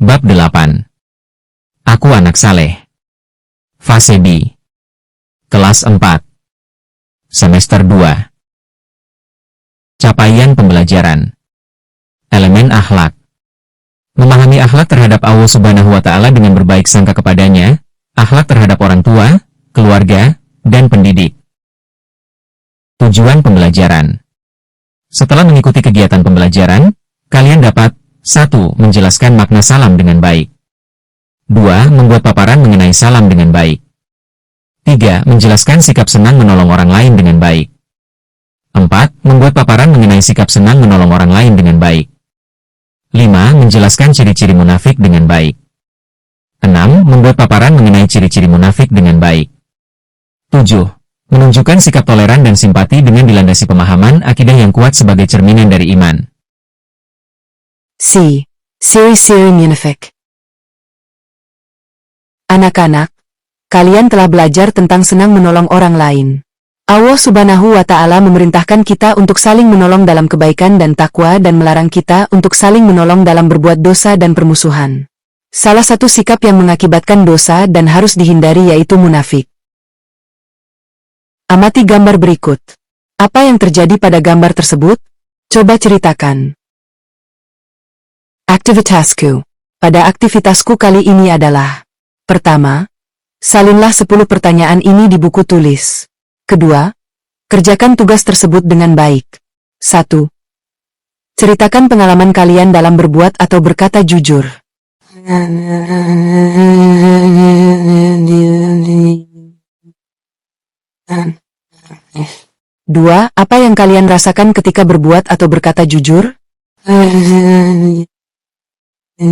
Bab 8. Aku anak saleh. Fase B. Kelas 4. Semester 2. Capaian pembelajaran. Elemen akhlak. Memahami akhlak terhadap Allah Subhanahu wa Ta'ala dengan berbaik sangka kepadanya, akhlak terhadap orang tua, keluarga, dan pendidik. Tujuan pembelajaran. Setelah mengikuti kegiatan pembelajaran, kalian dapat 1. Menjelaskan makna salam dengan baik. 2. Membuat paparan mengenai salam dengan baik. 3. Menjelaskan sikap senang menolong orang lain dengan baik. 4. Membuat paparan mengenai sikap senang menolong orang lain dengan baik. 5. Menjelaskan ciri-ciri munafik dengan baik. 6. Membuat paparan mengenai ciri-ciri munafik dengan baik. 7. Menunjukkan sikap toleran dan simpati dengan dilandasi pemahaman akidah yang kuat sebagai cerminan dari iman. C. Ciri-ciri munafik. Anak-anak, kalian telah belajar tentang senang menolong orang lain. Allah Subhanahu wa Ta'ala memerintahkan kita untuk saling menolong dalam kebaikan dan takwa dan melarang kita untuk saling menolong dalam berbuat dosa dan permusuhan. Salah satu sikap yang mengakibatkan dosa dan harus dihindari yaitu munafik. Amati gambar berikut. Apa yang terjadi pada gambar tersebut? Coba ceritakan. Aktivitasku. Pada aktivitasku kali ini adalah: pertama, salinlah 10 pertanyaan ini di buku tulis. Kedua, kerjakan tugas tersebut dengan baik. 1. Ceritakan pengalaman kalian dalam berbuat atau berkata jujur. 2. Apa yang kalian rasakan ketika berbuat atau berkata jujur? 3.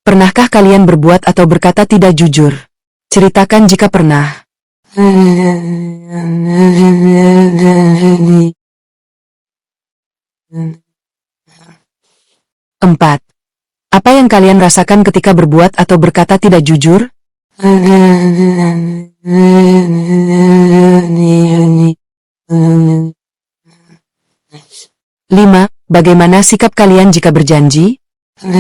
Pernahkah kalian berbuat atau berkata tidak jujur? Ceritakan jika pernah. 4. Apa yang kalian rasakan ketika berbuat atau berkata tidak jujur? 5. Bagaimana sikap kalian jika berjanji? 6.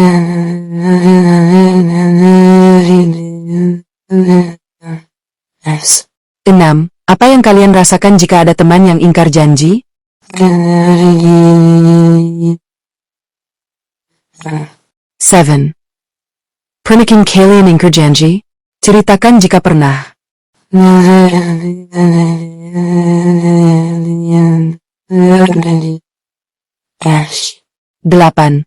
Apa yang kalian rasakan jika ada teman yang ingkar janji? 7. Pernahkah kalian ingkar janji? Ceritakan jika pernah. 8.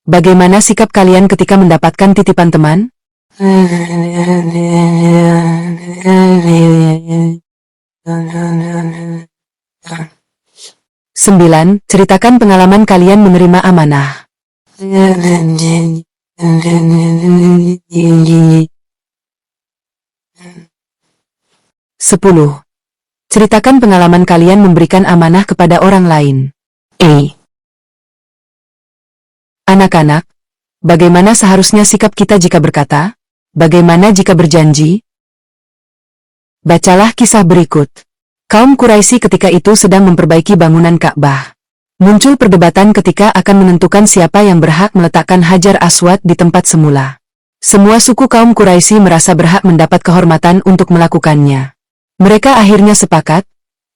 Bagaimana sikap kalian ketika mendapatkan titipan teman? 9. Ceritakan pengalaman kalian menerima amanah. 10. Ceritakan pengalaman kalian memberikan amanah kepada orang lain. A. Anak-anak, bagaimana seharusnya sikap kita jika berkata? Bagaimana jika berjanji? Bacalah kisah berikut. Kaum Quraisy ketika itu sedang memperbaiki bangunan Ka'bah. Muncul perdebatan ketika akan menentukan siapa yang berhak meletakkan Hajar Aswad di tempat semula. Semua suku kaum Quraisy merasa berhak mendapat kehormatan untuk melakukannya. Mereka akhirnya sepakat,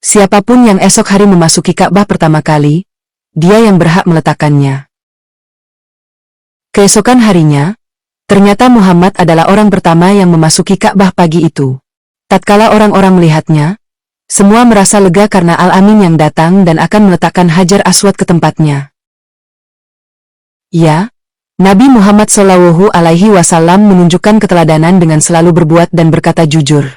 siapapun yang esok hari memasuki Ka'bah pertama kali, dia yang berhak meletakkannya. Keesokan harinya, ternyata Muhammad adalah orang pertama yang memasuki Ka'bah pagi itu. Tatkala orang-orang melihatnya, semua merasa lega karena Al-Amin yang datang dan akan meletakkan Hajar Aswad ke tempatnya. Ya, Nabi Muhammad SAW menunjukkan keteladanan dengan selalu berbuat dan berkata jujur.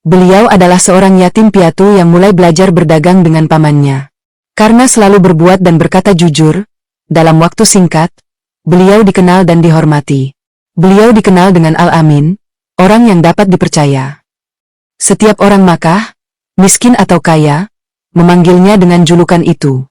Beliau adalah seorang yatim piatu yang mulai belajar berdagang dengan pamannya. Karena selalu berbuat dan berkata jujur, dalam waktu singkat, beliau dikenal dan dihormati. Beliau dikenal dengan Al-Amin, orang yang dapat dipercaya. Setiap orang Makkah, miskin atau kaya, memanggilnya dengan julukan itu.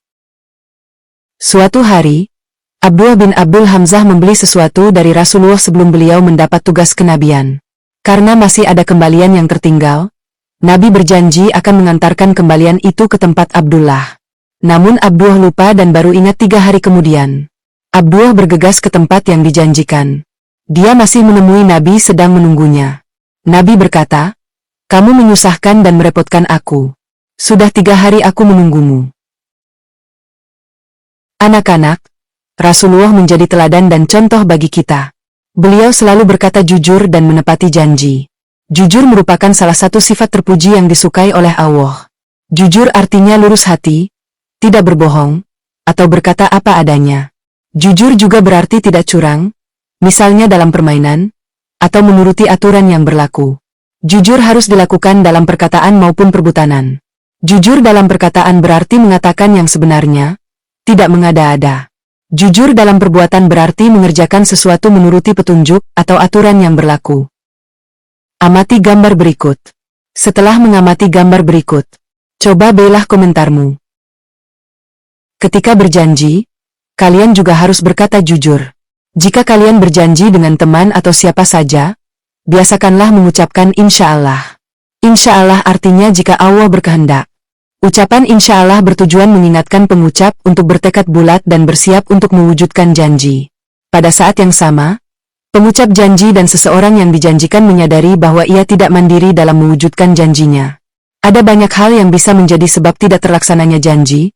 Suatu hari, Abdullah bin Abdul Hamzah membeli sesuatu dari Rasulullah sebelum beliau mendapat tugas kenabian. Karena masih ada kembalian yang tertinggal, Nabi berjanji akan mengantarkan kembalian itu ke tempat Abdullah. Namun Abdullah lupa dan baru ingat 3 hari kemudian. Abdullah bergegas ke tempat yang dijanjikan. Dia masih menemui Nabi sedang menunggunya. Nabi berkata, "Kamu menyusahkan dan merepotkan aku. Sudah 3 hari aku menunggumu." Anak-anak, Rasulullah menjadi teladan dan contoh bagi kita. Beliau selalu berkata jujur dan menepati janji. Jujur merupakan salah satu sifat terpuji yang disukai oleh Allah. Jujur artinya lurus hati, tidak berbohong, atau berkata apa adanya. Jujur juga berarti tidak curang, misalnya dalam permainan, atau menuruti aturan yang berlaku. Jujur harus dilakukan dalam perkataan maupun perbuatan. Jujur dalam perkataan berarti mengatakan yang sebenarnya, tidak mengada-ada. Jujur dalam perbuatan berarti mengerjakan sesuatu menuruti petunjuk atau aturan yang berlaku. Amati gambar berikut. Setelah mengamati gambar berikut, coba berilah komentarmu. Ketika berjanji, kalian juga harus berkata jujur. Jika kalian berjanji dengan teman atau siapa saja, biasakanlah mengucapkan insya Allah. Insya Allah artinya jika Allah berkehendak. Ucapan insya Allah bertujuan mengingatkan pengucap untuk bertekad bulat dan bersiap untuk mewujudkan janji. Pada saat yang sama, pengucap janji dan seseorang yang dijanjikan menyadari bahwa ia tidak mandiri dalam mewujudkan janjinya. Ada banyak hal yang bisa menjadi sebab tidak terlaksananya janji,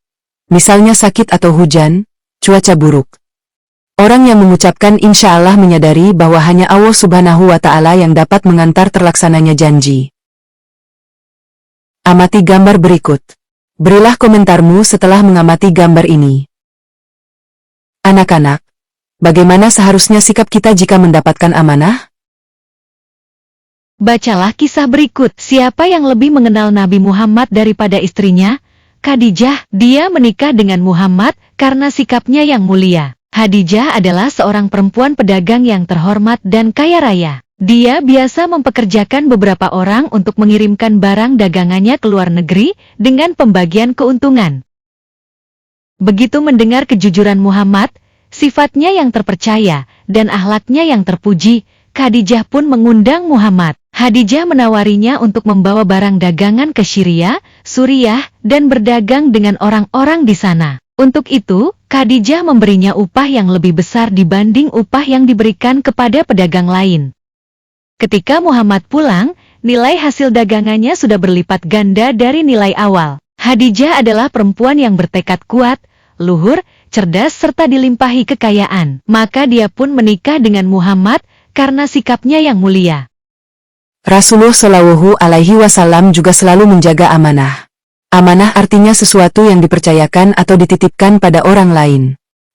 misalnya sakit atau hujan, cuaca buruk. Orang yang mengucapkan insya Allah menyadari bahwa hanya Allah Subhanahu wa Ta'ala yang dapat mengantar terlaksananya janji. Amati gambar berikut. Berilah komentarmu setelah mengamati gambar ini. Anak-anak, bagaimana seharusnya sikap kita jika mendapatkan amanah? Bacalah kisah berikut. Siapa yang lebih mengenal Nabi Muhammad daripada istrinya? Khadijah. Dia menikah dengan Muhammad karena sikapnya yang mulia. Khadijah adalah seorang perempuan pedagang yang terhormat dan kaya raya. Dia biasa mempekerjakan beberapa orang untuk mengirimkan barang dagangannya ke luar negeri dengan pembagian keuntungan. Begitu mendengar kejujuran Muhammad, sifatnya yang terpercaya, dan akhlaknya yang terpuji, Khadijah pun mengundang Muhammad. Khadijah menawarinya untuk membawa barang dagangan ke Syria, Suriah, dan berdagang dengan orang-orang di sana. Untuk itu, Khadijah memberinya upah yang lebih besar dibanding upah yang diberikan kepada pedagang lain. Ketika Muhammad pulang, nilai hasil dagangannya sudah berlipat ganda dari nilai awal. Khadijah adalah perempuan yang bertekad kuat, luhur, cerdas serta dilimpahi kekayaan. Maka dia pun menikah dengan Muhammad karena sikapnya yang mulia. Rasulullah Shallallahu Alaihi Wasallam juga selalu menjaga amanah. Amanah artinya sesuatu yang dipercayakan atau dititipkan pada orang lain.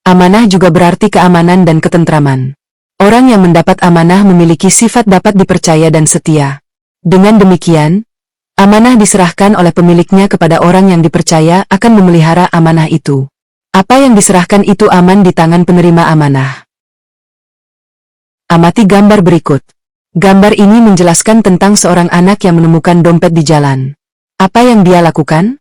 Amanah juga berarti keamanan dan ketentraman. Orang yang mendapat amanah memiliki sifat dapat dipercaya dan setia. Dengan demikian, amanah diserahkan oleh pemiliknya kepada orang yang dipercaya akan memelihara amanah itu. Apa yang diserahkan itu aman di tangan penerima amanah. Amati gambar berikut. Gambar ini menjelaskan tentang seorang anak yang menemukan dompet di jalan. Apa yang dia lakukan?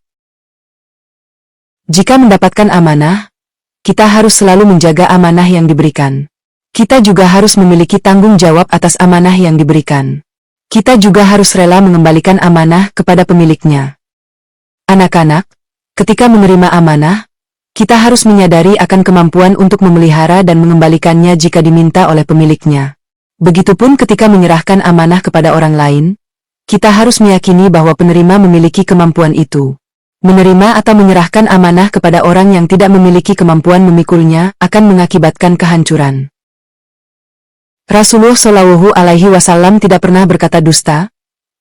Jika mendapatkan amanah, kita harus selalu menjaga amanah yang diberikan. Kita juga harus memiliki tanggung jawab atas amanah yang diberikan. Kita juga harus rela mengembalikan amanah kepada pemiliknya. Anak-anak, ketika menerima amanah, kita harus menyadari akan kemampuan untuk memelihara dan mengembalikannya jika diminta oleh pemiliknya. Begitupun ketika menyerahkan amanah kepada orang lain, kita harus meyakini bahwa penerima memiliki kemampuan itu. Menerima atau menyerahkan amanah kepada orang yang tidak memiliki kemampuan memikulnya akan mengakibatkan kehancuran. Rasulullah Shallallahu Alaihi Wasallam tidak pernah berkata dusta,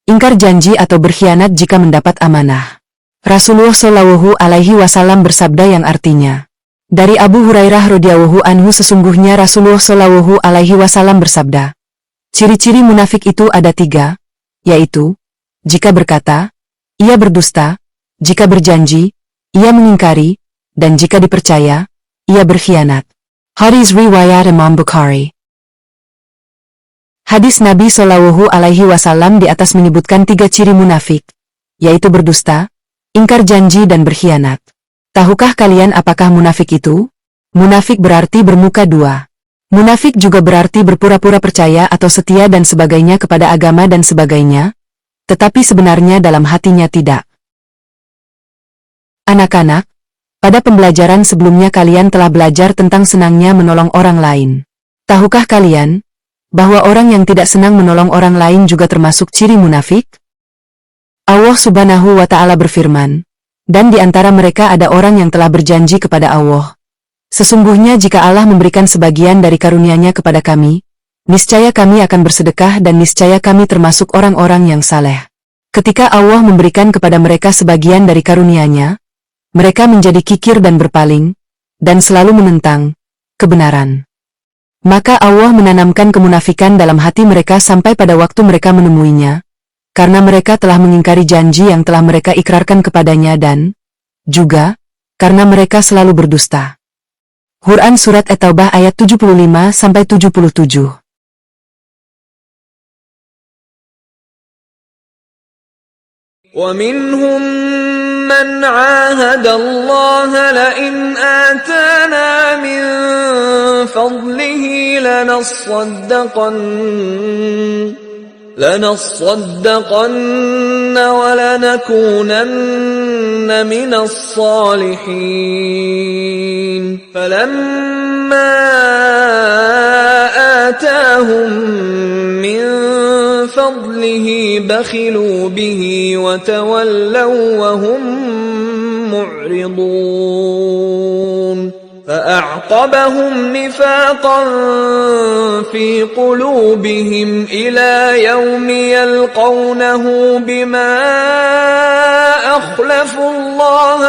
ingkar janji atau berkhianat jika mendapat amanah. Rasulullah Shallallahu Alaihi Wasallam bersabda yang artinya, dari Abu Hurairah radhiyallahu anhu sesungguhnya Rasulullah Shallallahu Alaihi Wasallam bersabda, ciri-ciri munafik itu ada 3, yaitu, jika berkata, ia berdusta, jika berjanji, ia mengingkari, dan jika dipercaya, ia berkhianat. Hadis riwayat Imam Bukhari. Hadis Nabi Shallallahu Alaihi Wasallam di atas menyebutkan 3 ciri munafik, yaitu berdusta, ingkar janji dan berkhianat. Tahukah kalian apakah munafik itu? Munafik berarti bermuka 2. Munafik juga berarti berpura-pura percaya atau setia dan sebagainya kepada agama dan sebagainya, tetapi sebenarnya dalam hatinya tidak. Anak-anak, Pada pembelajaran sebelumnya kalian telah belajar tentang senangnya menolong orang lain. Tahukah kalian bahwa orang yang tidak senang menolong orang lain juga termasuk ciri munafik? Allah Subhanahu wa Ta'ala berfirman, dan di antara mereka ada orang yang telah berjanji kepada Allah, sesungguhnya jika Allah memberikan sebagian dari karunia-Nya kepada kami, niscaya kami akan bersedekah dan niscaya kami termasuk orang-orang yang saleh. Ketika Allah memberikan kepada mereka sebagian dari karunia-Nya, mereka menjadi kikir dan berpaling, dan selalu menentang kebenaran. Maka Allah menanamkan kemunafikan dalam hati mereka sampai pada waktu mereka menemuinya, karena mereka telah mengingkari janji yang telah mereka ikrarkan kepadanya dan juga karena mereka selalu berdusta. Quran Surat At-Taubah ayat 75-77. وَمِنْهُمْ مَنْ عَاهَدَ اللَّهَ لَئِنْ آتَانَا مِنْ فَضْلِهِ لَنَصَّدَّقَنَّ وَلَنَكُونَنَّ مِنَ الصَّالِحِينَ فَلَمَّا آتَاهُمْ مِنْ فَضْلِهِ بَخِلُوا بِهِ وَتَوَلَّوْا وَهُمْ مُعْرِضُونَ فَأَعْقَبَهُمْ نِفَاقًا فِي قُلُوبِهِمْ إِلَى يَوْمِ يَلْقَوْنَهُ بِمَا أَخْلَفُوا اللَّهَ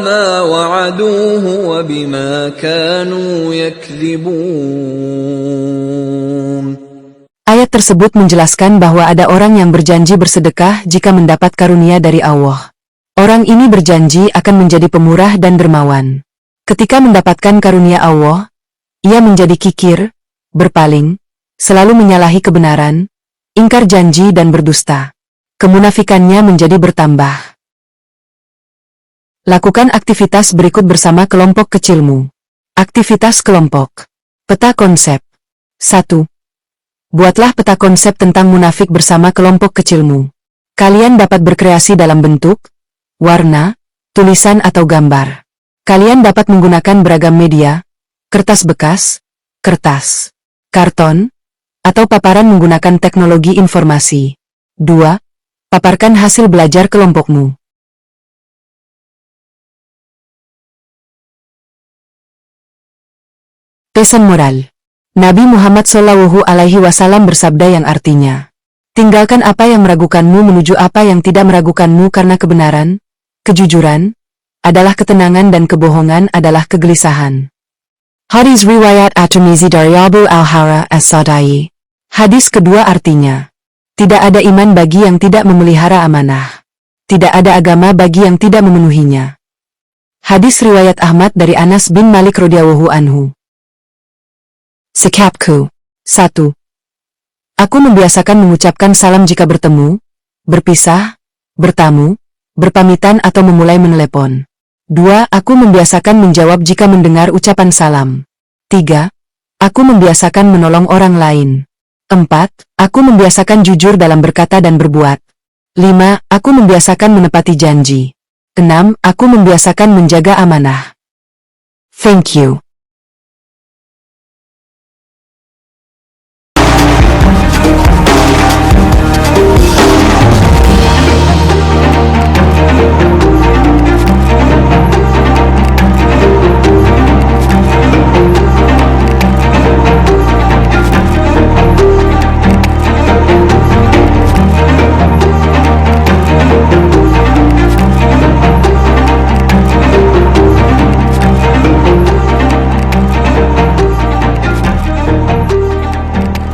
مَا وَعَدُوهُ وَبِمَا كَانُوا يَكْذِبُونَ. Ayat tersebut menjelaskan bahwa ada orang yang berjanji bersedekah jika mendapat karunia dari Allah. Orang ini berjanji akan menjadi pemurah dan dermawan. Ketika mendapatkan karunia Allah, ia menjadi kikir, berpaling, selalu menyalahi kebenaran, ingkar janji dan berdusta. Kemunafikannya menjadi bertambah. Lakukan aktivitas berikut bersama kelompok kecilmu. Aktivitas kelompok. Peta konsep. 1. Buatlah peta konsep tentang munafik bersama kelompok kecilmu. Kalian dapat berkreasi dalam bentuk, warna, tulisan atau gambar. Kalian dapat menggunakan beragam media, kertas bekas, kertas, karton, atau paparan menggunakan teknologi informasi. 2. Paparkan hasil belajar kelompokmu. Pesan moral. Nabi Muhammad SAW bersabda yang artinya, tinggalkan apa yang meragukanmu menuju apa yang tidak meragukanmu karena kebenaran, kejujuran, adalah ketenangan dan kebohongan adalah kegelisahan. Hadis Riwayat At-Tirmizi dari Abu Al-Hara As-Sadai. Hadis kedua artinya, tidak ada iman bagi yang tidak memelihara amanah. Tidak ada agama bagi yang tidak memenuhinya. Hadis Riwayat Ahmad dari Anas bin Malik radhiyallahu anhu. Sikapku. 1. Aku membiasakan mengucapkan salam jika bertemu, berpisah, bertamu, berpamitan atau memulai menelepon. 2. Aku membiasakan menjawab jika mendengar ucapan salam. 3. Aku membiasakan menolong orang lain. 4. Aku membiasakan jujur dalam berkata dan berbuat. 5. Aku membiasakan menepati janji. 6. Aku membiasakan menjaga amanah. Thank you.